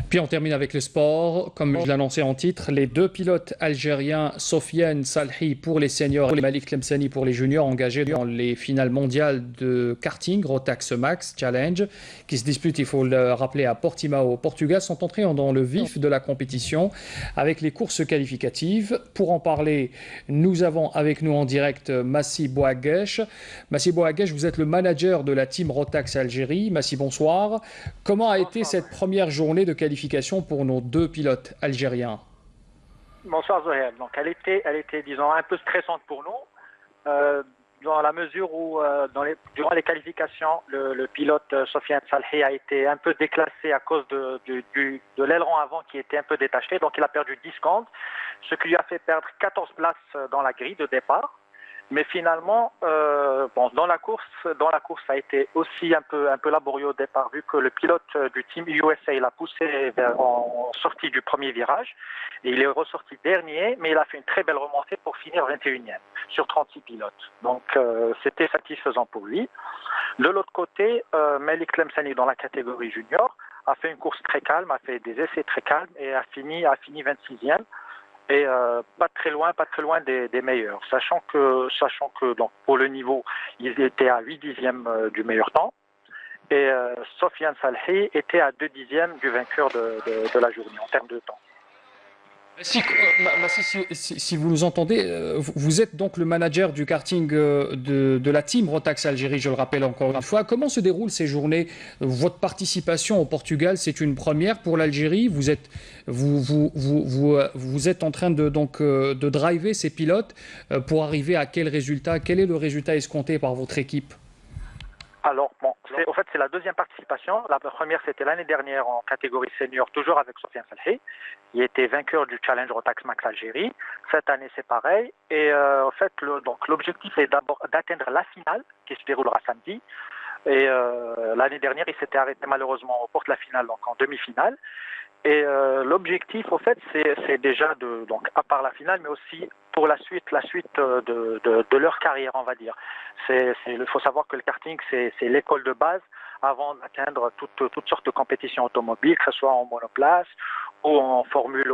Puis on termine avec le sport. Comme je l'annonçais en titre, les deux pilotes algériens, Sofiane Salhi pour les seniors et Malik Tlemceni pour les juniors, engagés dans les finales mondiales de karting Rotax Max Challenge, qui se disputent, il faut le rappeler, à Portimao au Portugal, sont entrés dans le vif de la compétition avec les courses qualificatives. Pour en parler, nous avons avec nous en direct Massi Bouaguesh. Massi Bouaguesh, vous êtes le manager de la team Rotax Algérie. Massi, bonsoir. Comment a été cette première journée de qualification pour nos deux pilotes algériens? Bonsoir Zohel. Donc elle était, disons, un peu stressante pour nous, dans la mesure où durant les qualifications, le pilote Sofiane Salhi a été un peu déclassé à cause de l'aileron avant qui était un peu détaché. Donc il a perdu 10 secondes, ce qui lui a fait perdre 14 places dans la grille de départ. Mais finalement, dans la course, ça a été aussi un peu laborieux au départ, vu que le pilote du team USA l'a poussé en sortie du premier virage. Et il est ressorti dernier, mais il a fait une très belle remontée pour finir 21e sur 36 pilotes. Donc c'était satisfaisant pour lui. De l'autre côté, Malik Tlemceni, dans la catégorie junior, a fait une course très calme, a fait des essais très calmes et a fini 26e. Et pas très loin des meilleurs, sachant que donc, pour le niveau, ils étaient à 8 dixièmes du meilleur temps, et Sofiane Salhi était à 2 dixièmes du vainqueur de la journée en termes de temps. Si vous nous entendez, vous êtes donc le manager du karting de la team Rotax Algérie, je le rappelle encore une fois. Comment se déroulent ces journées? Votre participation au Portugal, c'est une première pour l'Algérie. Vous êtes en train de driver ces pilotes pour arriver à quel résultat? Quel est le résultat escompté par votre équipe? Alors, c'est la deuxième participation. La première, c'était l'année dernière en catégorie senior, toujours avec Sofiane Salhi. Il était vainqueur du Challenge Rotax Max Algérie. Cette année, c'est pareil. Et l'objectif est d'abord d'atteindre la finale, qui se déroulera samedi. Et l'année dernière, il s'était arrêté malheureusement aux portes de la finale, donc en demi-finale. Et l'objectif, c'est déjà donc à part la finale, mais aussi pour la suite de leur carrière, on va dire. Il faut savoir que le karting, c'est l'école de base avant d'atteindre toutes sortes de compétitions automobiles, que ce soit en monoplace ou en formule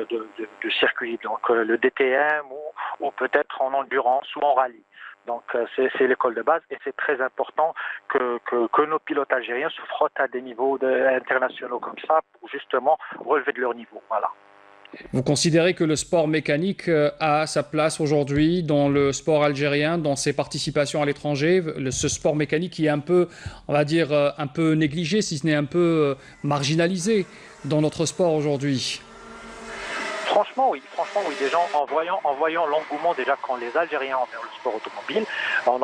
de circuit, donc le DTM ou peut-être en endurance ou en rallye. Donc c'est l'école de base et c'est très important que nos pilotes algériens se frottent à des niveaux internationaux comme ça pour justement relever de leur niveau. Voilà. Vous considérez que le sport mécanique a sa place aujourd'hui dans le sport algérien, dans ses participations à l'étranger, ce sport mécanique qui est un peu, on va dire, un peu négligé, si ce n'est un peu marginalisé dans notre sport aujourd'hui? Franchement, oui. Des gens, en voyant l'engouement déjà quand les Algériens envers le sport automobile, on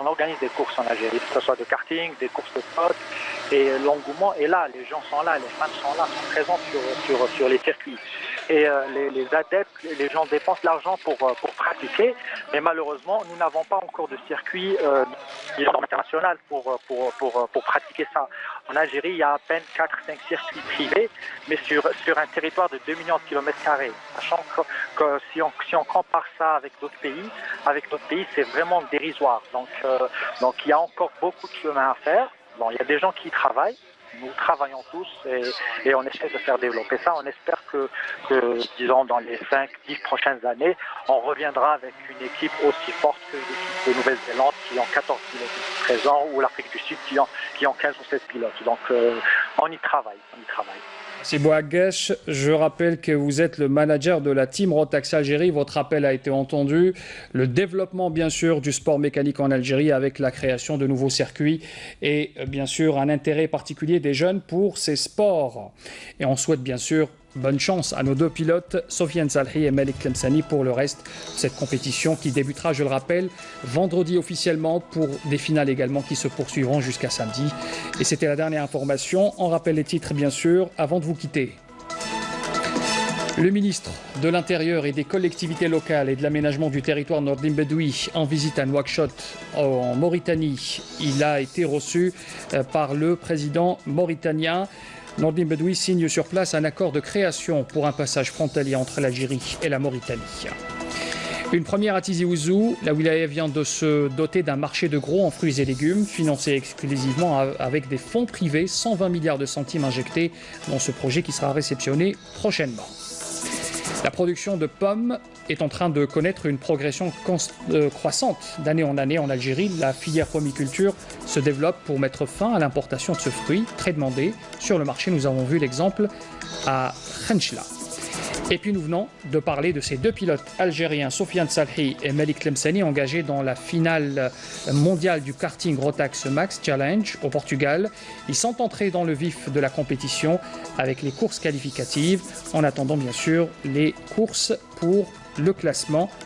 organise des courses en Algérie, que ce soit de karting, des courses de sport, et l'engouement est là, les gens sont là, les fans sont là, sont présents sur les circuits. Et les adeptes, les gens dépensent l'argent pour pratiquer, mais malheureusement, nous n'avons pas encore de circuit international pour pratiquer ça. En Algérie, il y a à peine 4-5 circuits privés, mais sur un territoire de 2 millions de kilomètres carrés. Sachant que si on compare ça avec d'autres pays, c'est vraiment dérisoire. Donc il y a encore beaucoup de chemin à faire. Bon, il y a des gens qui y travaillent. Nous travaillons tous et on essaie de faire développer ça. On espère que disons, dans les 5-10 prochaines années, on reviendra avec une équipe aussi forte que l'équipe de Nouvelle-Zélande qui ont 14 pilotes présents ou l'Afrique du Sud qui ont 15 ou 16 pilotes. Donc on y travaille. Massi Bouaguesh, je rappelle que vous êtes le manager de la team Rotax Algérie. Votre appel a été entendu. Le développement, bien sûr, du sport mécanique en Algérie avec la création de nouveaux circuits et, bien sûr, un intérêt particulier des jeunes pour ces sports. Et on souhaite, bien sûr, bonne chance à nos deux pilotes, Sofiane Salhi et Malik Tlemceni, pour le reste de cette compétition qui débutera, je le rappelle, vendredi officiellement pour des finales également qui se poursuivront jusqu'à samedi. Et c'était la dernière information. On rappelle les titres, bien sûr, avant de vous quitter. Le ministre de l'Intérieur et des collectivités locales et de l'aménagement du territoire Nordine Bedoui en visite à Nouakchott en Mauritanie. Il a été reçu par le président mauritanien. Nordine Bedoui signe sur place un accord de création pour un passage frontalier entre l'Algérie et la Mauritanie. Une première à Tizi Ouzou, la wilaya vient de se doter d'un marché de gros en fruits et légumes, financé exclusivement avec des fonds privés, 120 milliards de centimes injectés dans ce projet qui sera réceptionné prochainement. La production de pommes est en train de connaître une progression croissante d'année en année en Algérie. La filière pommiculture se développe pour mettre fin à l'importation de ce fruit très demandé sur le marché. Nous avons vu l'exemple à Khenchla. Et puis nous venons de parler de ces deux pilotes algériens, Sofiane Salhi et Malik Tlemceni, engagés dans la finale mondiale du karting Rotax Max Challenge au Portugal. Ils sont entrés dans le vif de la compétition avec les courses qualificatives, en attendant bien sûr les courses pour le classement